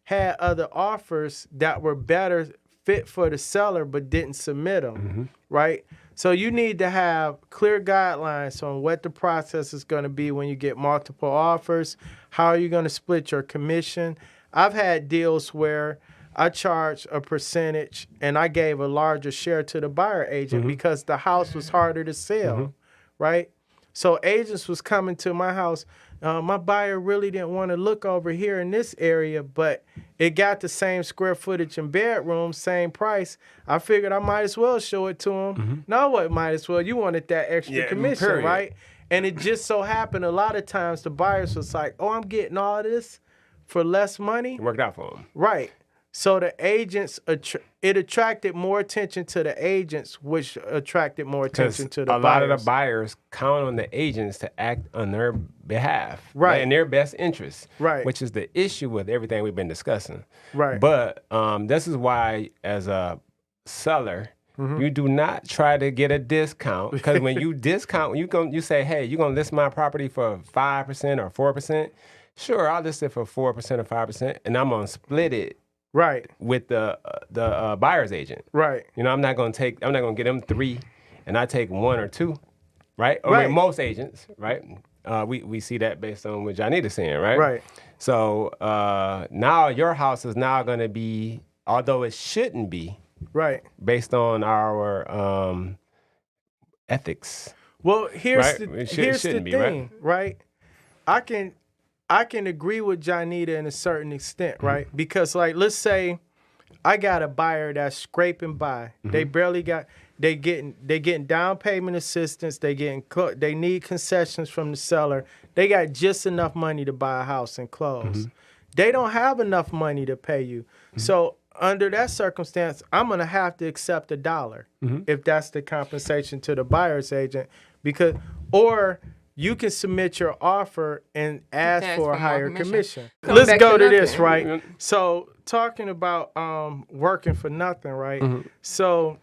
had other offers that were better fit for the seller but didn't submit them, right? So you need to have clear guidelines on what the process is going to be when you get multiple offers. How are you going to split your commission? I've had deals where I charged a percentage and I gave a larger share to the buyer agent because the house was harder to sell, right? So agents was coming to my house. My buyer really didn't want to look over here in this area, but it got the same square footage and bedroom, same price. I figured I might as well show it to him. No, what might as well? You wanted that extra commission, period. Right? And it just so happened a lot of times the buyers was like, oh, I'm getting all this for less money. It worked out for them. Right. So the agents, it attracted more attention to the agents, which attracted more attention to the buyers. A lot of the buyers count on the agents to act on their behalf, right, in their best interest, right, which is the issue with everything we've been discussing, right. But this is why, as a seller, you do not try to get a discount, because when you discount, you say, hey, you're gonna list my property for 5% or 4%. Sure, I'll list it for 4% or 5%, and I'm gonna split it. Right. With the buyer's agent. Right. You know, I'm not gonna get them 3 and I take 1 or 2, right? Or right. most agents, right? We see that based on what Jonnita's saying, right? Right. So now your house is now gonna be, although it shouldn't be, right, based on our ethics. Well, here's right? here's the thing, right? I can agree with Jonnita in a certain extent, right? Because, like, let's say I got a buyer that's scraping by. They barely got. They getting down payment assistance. They need concessions from the seller. They got just enough money to buy a house and close. They don't have enough money to pay you. So under that circumstance, I'm gonna have to accept $1 if that's the compensation to the buyer's agent, or you can submit your offer and ask for a higher commission. Let's go to this, right? So talking about working for nothing, right? So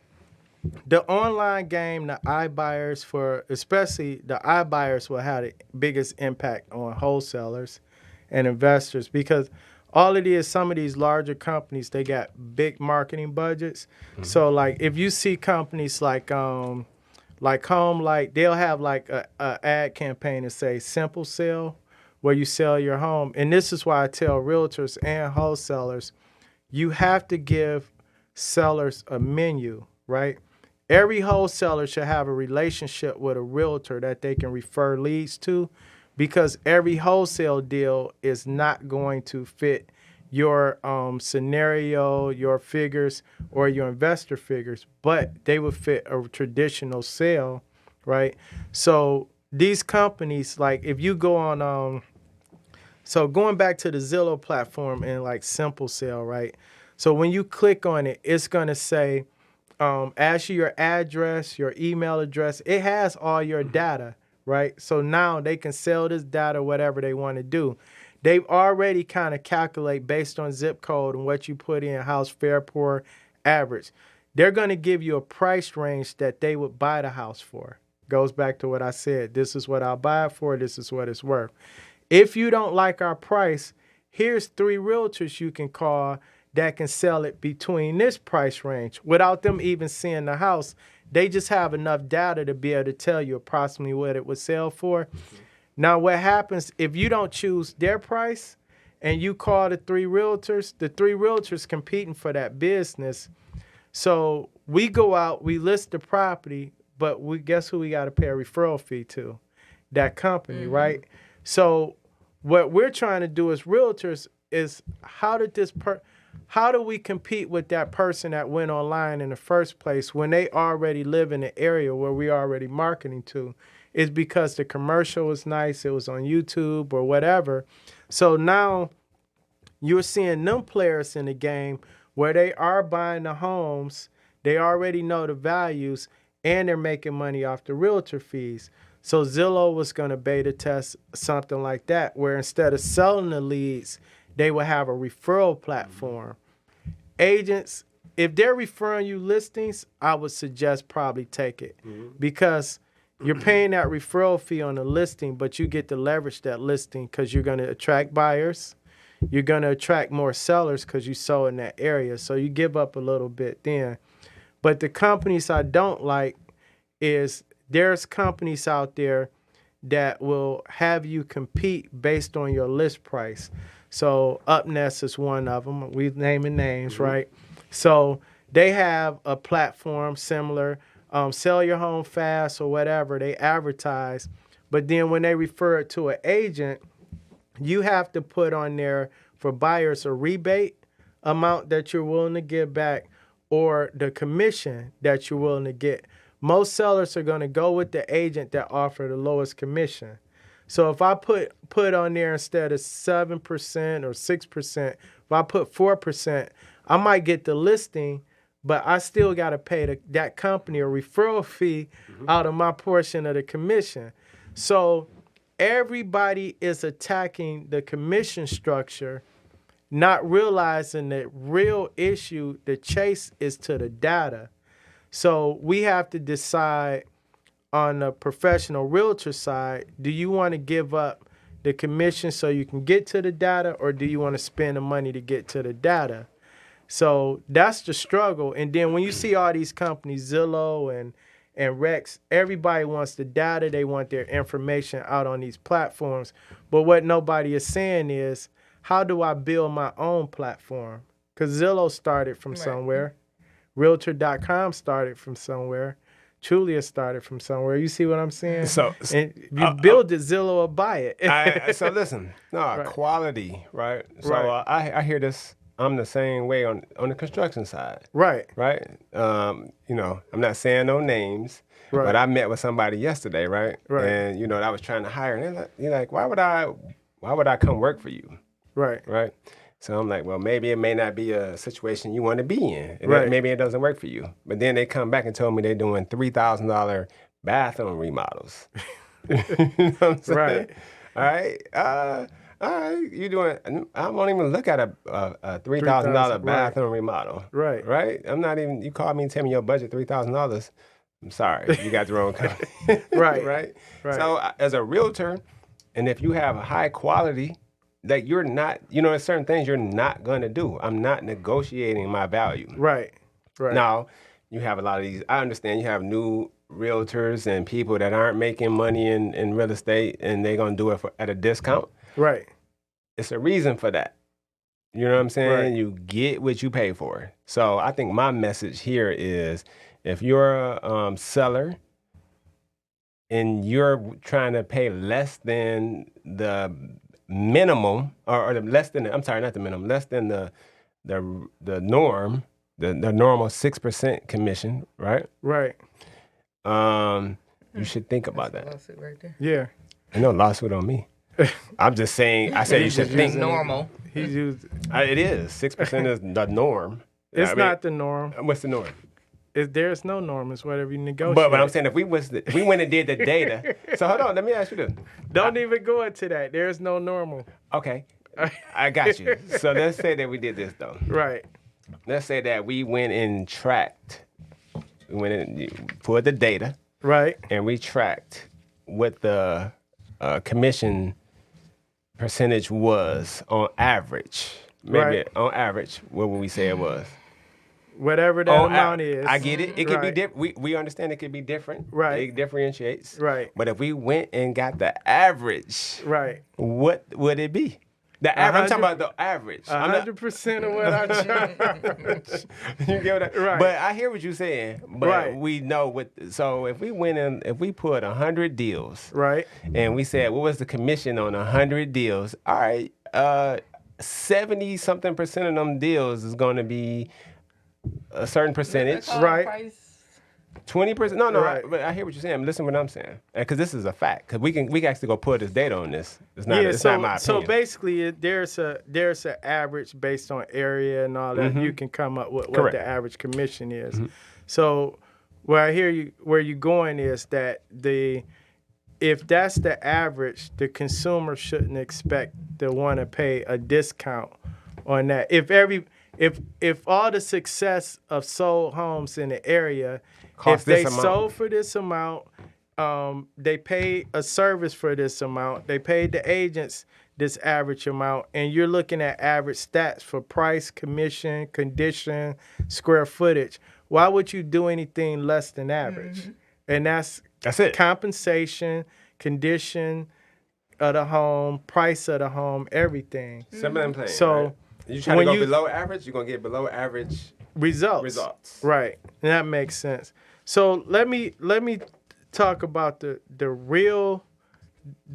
the online game, the iBuyers, especially the iBuyers, will have the biggest impact on wholesalers and investors, because all it is, some of these larger companies, they got big marketing budgets. So like if you see companies like Home Light, they'll have like a ad campaign to say simple sale, where you sell your home. And this is why I tell realtors and wholesalers, you have to give sellers a menu, right? Every wholesaler should have a relationship with a realtor that they can refer leads to, because every wholesale deal is not going to fit your scenario, your figures, or your investor figures, but they would fit a traditional sale, right? So these companies, like if you go on, so going back to the Zillow platform and like Simple Sale, right? So when you click on it, it's gonna say, ask you your address, your email address. It has all your data, right? So now they can sell this data, whatever they want to do. They've already kind of calculate based on zip code and what you put in, house, fair, poor, average. They're going to give you a price range that they would buy the house for. Goes back to what I said. This is what I'll buy it for. This is what it's worth. If you don't like our price, here's 3 realtors you can call that can sell it between this price range without them even seeing the house. They just have enough data to be able to tell you approximately what it would sell for. Now, what happens if you don't choose their price and you call the 3 realtors competing for that business. So we go out, we list the property, but guess who we got to pay a referral fee to? That company, right? So what we're trying to do as realtors is how do we compete with that person that went online in the first place when they already live in the area where we already marketing to? Is because the commercial was nice, it was on YouTube or whatever. So now you're seeing them players in the game where they are buying the homes, they already know the values, and they're making money off the realtor fees. So Zillow was going to beta test something like that, where instead of selling the leads, they would have a referral platform. Agents, if they're referring you listings, I would suggest probably take it, because You're paying that referral fee on the listing, but you get to leverage that listing because you're going to attract buyers. You're going to attract more sellers because you sold in that area. So you give up a little bit then. But the companies I don't like is there's companies out there that will have you compete based on your list price. So UpNest is one of them. We're naming names, right? So they have a platform similar, Sell Your Home Fast or whatever. They advertise. But then when they refer it to an agent, you have to put on there for buyers a rebate amount that you're willing to give back or the commission that you're willing to get. Most sellers are going to go with the agent that offer the lowest commission. So if I put on there instead of 7% or 6%, if I put 4%, I might get the listing, but I still got to pay that company a referral fee out of my portion of the commission. So everybody is attacking the commission structure, not realizing that real issue, the chase is to the data. So we have to decide on the professional realtor side, do you want to give up the commission so you can get to the data, or do you want to spend the money to get to the data? So that's the struggle. And then when you see all these companies, Zillow and Rex, everybody wants the data. They want their information out on these platforms. But what nobody is saying is, how do I build my own platform? Because Zillow started from somewhere. Realtor.com started from somewhere. Trulia started from somewhere. You see what I'm saying? So and you build it, Zillow will buy it. So listen, right. Quality, right? So I hear this. I'm the same way on the construction side. Right. I'm not saying no names, but I met with somebody yesterday, right? And I was trying to hire, and you're like, why would I come work for you? Right. So I'm like, well, maybe it may not be a situation you want to be in. Maybe it doesn't work for you. But then they come back and told me they're doing $3,000 bathroom remodels. You know what I'm saying? All right, you doing? I won't even look at a $3,000 bathroom remodel. Right. I'm not even. You called me and tell me your budget $3,000. I'm sorry, you got the wrong company. Right. So as a realtor, and if you have a high quality, like you're not, there's certain things you're not gonna do. I'm not negotiating my value. Right. Now, you have a lot of these. I understand you have new realtors and people that aren't making money in real estate, and they're gonna do it at a discount. Right. It's a reason for that. You know what I'm saying? Right. You get what you pay for. So I think my message here is, if you're a seller and you're trying to pay less than the minimum, or less than less than the norm, the normal 6% commission, right? Right. You should think about that. Lawsuit right there. Yeah. No lawsuit on me. I'm just saying. I said you should think normal. He's used. It is 6% is the norm. It's not the norm. What's the norm? There's no norm. It's whatever you negotiate. But I'm saying, if we went and did the data. So hold on. Let me ask you this. Don't even go into that. There's no normal. Okay. I got you. So let's say that we did this though. Right. Let's say that we went and tracked. We went and pulled the data. Right. And we tracked what the commission percentage was on average. Maybe on average, what would we say it was? Whatever that amount is. I get it. It could be different. We understand it could be different. Right. It differentiates. Right. But if we went and got the average, right, what would it be? The average. I'm talking about the average. 100% of what I charge. You get what right. But I hear what you're saying. But we know what. So if we went in, if we put 100 deals, right, and we said, what was the commission on 100 deals? All right, 70-something% of them deals is going to be a certain percentage, right? 20%. No, right. But I hear what you're saying. Listen to what I'm saying, because this is a fact. Because we can actually go put this data on this. It's not. It's not my opinion. So basically, there's an average based on area and all that. Mm-hmm. You can come up with what the average commission is. Mm-hmm. So where I hear you, where you're going is that if that's the average, the consumer shouldn't expect to want to pay a discount on that. If all the success of sold homes in the area, if they sold for this amount they paid a service for this amount. They paid the agents this average amount, and you're looking at average stats for price, commission, condition, square footage. Why would you do anything less than average? And that's it. Compensation, condition of the home, price of the home, everything. Simple and plain. So right? You try to go below average, you're gonna get below average results. Right, and that makes sense. So let me talk about the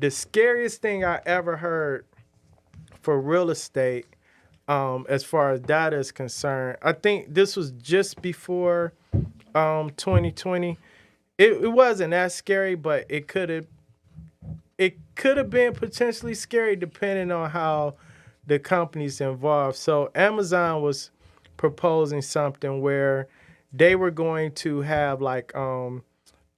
scariest thing I ever heard for real estate, as far as data is concerned. I think this was just before 2020. It wasn't as scary, but it could have been potentially scary depending on how the companies involved. So Amazon was proposing something where they were going to have like a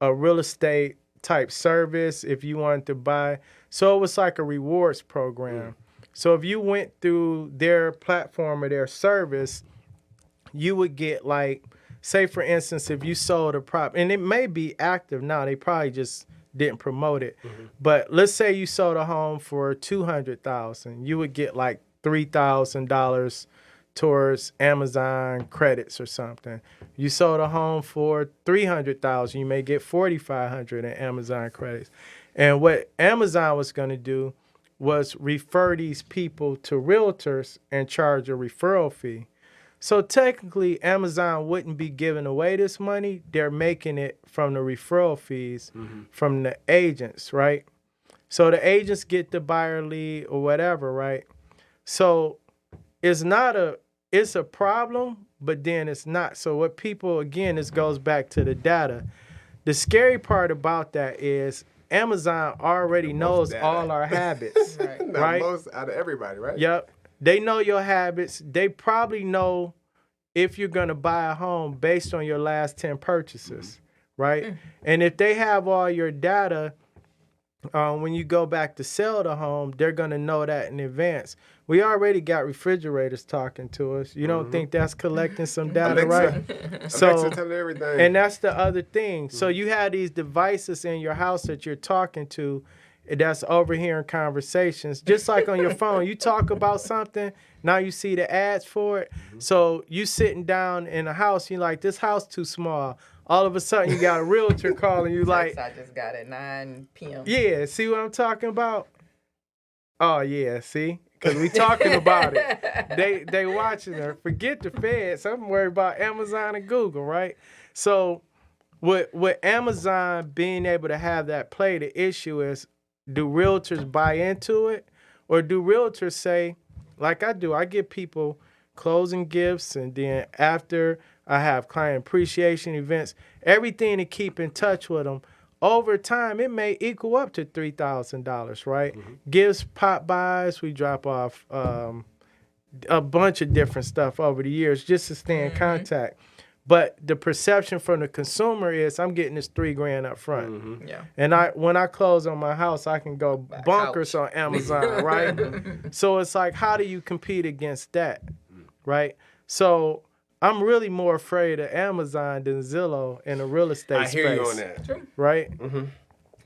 real estate type service if you wanted to buy. So it was like a rewards program. So if you went through their platform or their service, you would get like, say for instance, if you sold a prop, and it may be active now, they probably just didn't promote it. But let's say you sold a home for $200,000, you would get like $3,000 towards Amazon credits or something. You sold a home for $300,000, you may get $4,500 in Amazon credits. And what Amazon was going to do was refer these people to realtors and charge a referral fee. So technically, Amazon wouldn't be giving away this money. They're making it from the referral fees from the agents, right? So the agents get the buyer lead or whatever, right? So it's a problem, but then it's not. So what people, again, this goes back to the data. The scary part about that is Amazon already knows all our habits, right? Most out of everybody, right? Yep. They know your habits. They probably know if you're going to buy a home based on your last 10 purchases, right? And if they have all your data, when you go back to sell the home, they're going to know that in advance. We already got refrigerators talking to us. You don't think that's collecting some data, right? So, Alexa tell everything. And that's the other thing. So you have these devices in your house that you're talking to that's overhearing conversations. Just like on your phone, you talk about something, now you see the ads for it. So you sitting down in a house, you're like, this house too small. All of a sudden, you got a realtor calling you like, I just got at 9 p.m. Yeah, see what I'm talking about? Oh, yeah, see? Because we talking about it. They watching her. Forget the feds. I'm worried about Amazon and Google, right? So with Amazon being able to have that play, the issue is, do realtors buy into it? Or do realtors say, like I do, I give people closing gifts, and then after I have client appreciation events, everything to keep in touch with them. Over time, it may equal up to $3,000, right? Gifts, pop buys, we drop off a bunch of different stuff over the years just to stay in contact. But the perception from the consumer is, I'm getting this $3,000 up front. Yeah. And when I close on my house, I can go bonkers on Amazon, right? So it's like, how do you compete against that, right? So I'm really more afraid of Amazon than Zillow in the real estate space. I hear you on that. True. Right?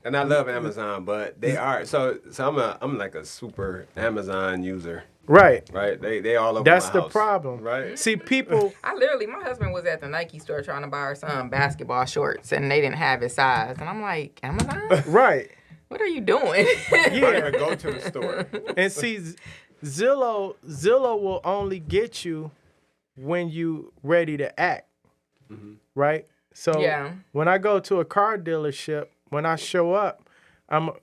And I love Amazon, but they are so I'm like a super Amazon user. Right. Right. They all over That's my the house. problem. Right. See, people. My husband was at the Nike store trying to buy our son basketball shorts, and they didn't have his size. And I'm like, Amazon? Right. What are you doing? Don't even go to the store. And see, Zillow will only get you when you ready to act. Right. So when I go to a car dealership, when I show up,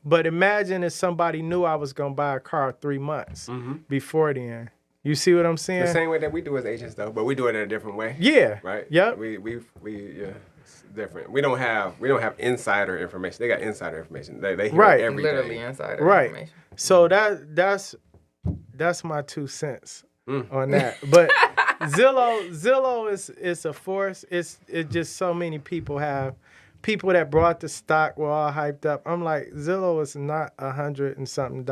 but imagine if somebody knew I was going to buy a car 3 months before then. You see what I'm saying? The same way that we do as agents, though, but we do it in a different way. Yeah. Right. Yep. We it's different. We don't have insider information. They got insider information. They hear everything. Literally insider information. So that's my 2 cents on that. But Zillow is a force. It's just so many people people that brought the stock were all hyped up. I'm like, Zillow is not $100 and something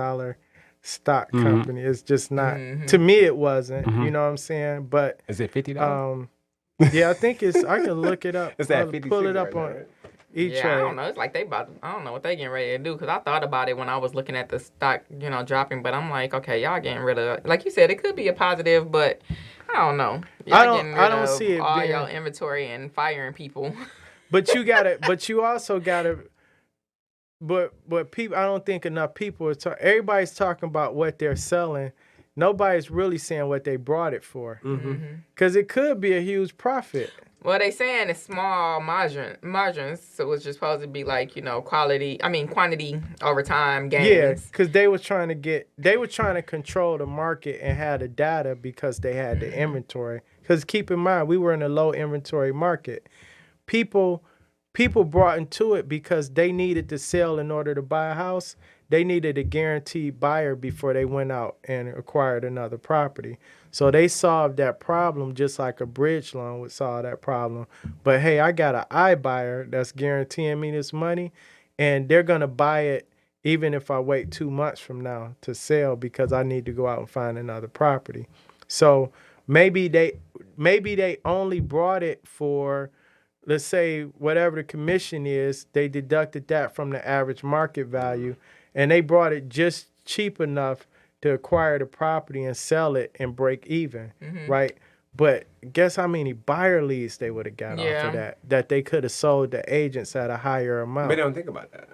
stock company. It's just not. To me, it wasn't. You know what I'm saying? But is it $50? Yeah, I think it's. I can look it up. It's at 56 pull it up right on. now, right? E-Trade. I don't know. It's like I don't know what they getting ready to do, because I thought about it when I was looking at the stock, dropping. But I'm like, okay, y'all getting rid of, like you said, it could be a positive, but I don't know. I don't see it all being y'all inventory and firing people. But you also gotta. But people, I don't think enough people are talking. Everybody's talking about what they're selling. Nobody's really saying what they brought it for. Because it could be a huge profit. Well, they saying it's small margins, so it's just supposed to be like, quantity over time gains. Yeah, because they were trying to control the market and had the data because they had the inventory. Because keep in mind, we were in a low inventory market. People brought into it because they needed to sell in order to buy a house. They needed a guaranteed buyer before they went out and acquired another property. So they solved that problem just like a bridge loan would solve that problem. But hey, I got an iBuyer that's guaranteeing me this money, and they're going to buy it even if I wait 2 months from now to sell because I need to go out and find another property. So maybe they only brought it for, let's say, whatever the commission is, they deducted that from the average market value, and they brought it just cheap enough to acquire the property and sell it and break even, right? But guess how many buyer leads they would have got off of that they could have sold the agents at a higher amount. But they don't think about that.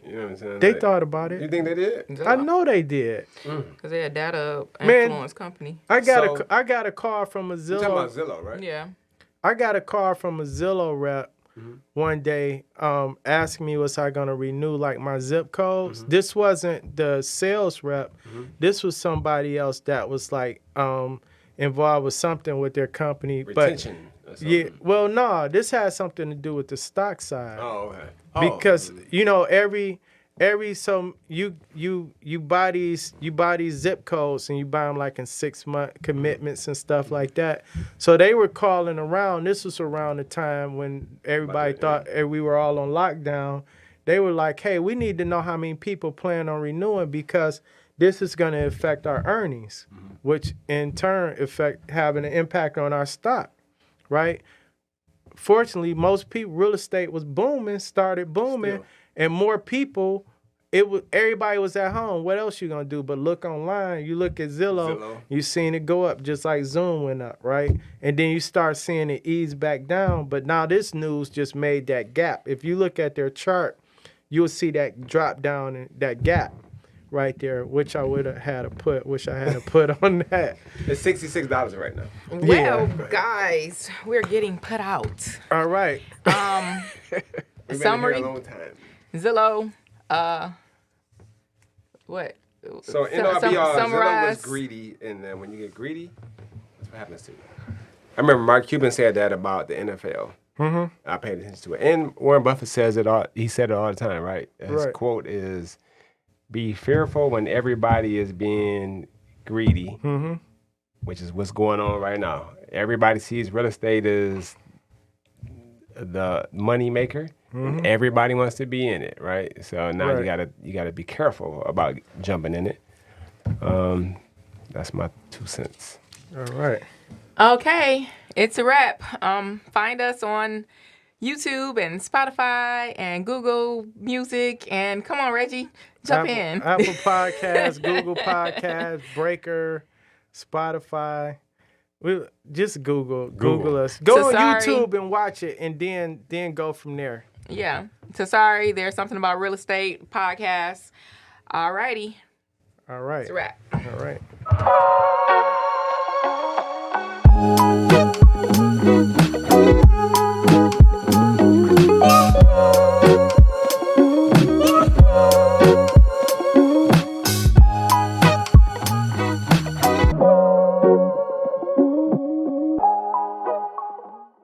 You know what I'm saying? They thought about it. You think they did? Zillow. I know they did. Because they're a data influence company. I got a call from a Zillow. You're talking about Zillow, right? Yeah. I got a call from a Zillow rep one day asking me was I going to renew like my zip codes. This wasn't the sales rep. This was somebody else that was like involved with something with their company. Retention or something. Yeah, well, no, this has something to do with the stock side. Oh, okay. Because you buy these zip codes and you buy them like in 6-month commitments and stuff like that. So they were calling around. This was around the time when everybody thought we were all on lockdown. They were like, hey, we need to know how many people plan on renewing because this is going to affect our earnings, which in turn having an impact on our stock, right? Fortunately, most people, real estate was started booming, and more people, everybody was at home. What else you gonna do but look online? You look at Zillow. You seen it go up just like Zoom went up, right? And then you start seeing it ease back down. But now this news just made that gap. If you look at their chart, you'll see that drop down in that gap right there, which I would have had to put. Wish I had to put on that. It's $66 right now. Well, guys, we're getting put out. All right. We've Summary. been here a long time. Zillow. What? So in all be all, Zillow summarize. was greedy, and then when you get greedy, that's what happens to you. I remember Mark Cuban said that about the NFL. I paid attention to it, and Warren Buffett says it all. He said it all the time, right? His quote is, "Be fearful when everybody is being greedy," which is what's going on right now. Everybody sees real estate as the money maker. And everybody wants to be in it, right? So now you gotta be careful about jumping in it. That's my 2 cents. All right. Okay, it's a wrap. Find us on YouTube and Spotify and Google Music, and come on, Reggie, jump in. Apple Podcasts, Google Podcasts, Breaker, Spotify. Just Google us. Go on YouTube and watch it, and then go from there. Yeah. TSARE, there's something about real estate podcast. All righty. All right. It's a wrap. All right.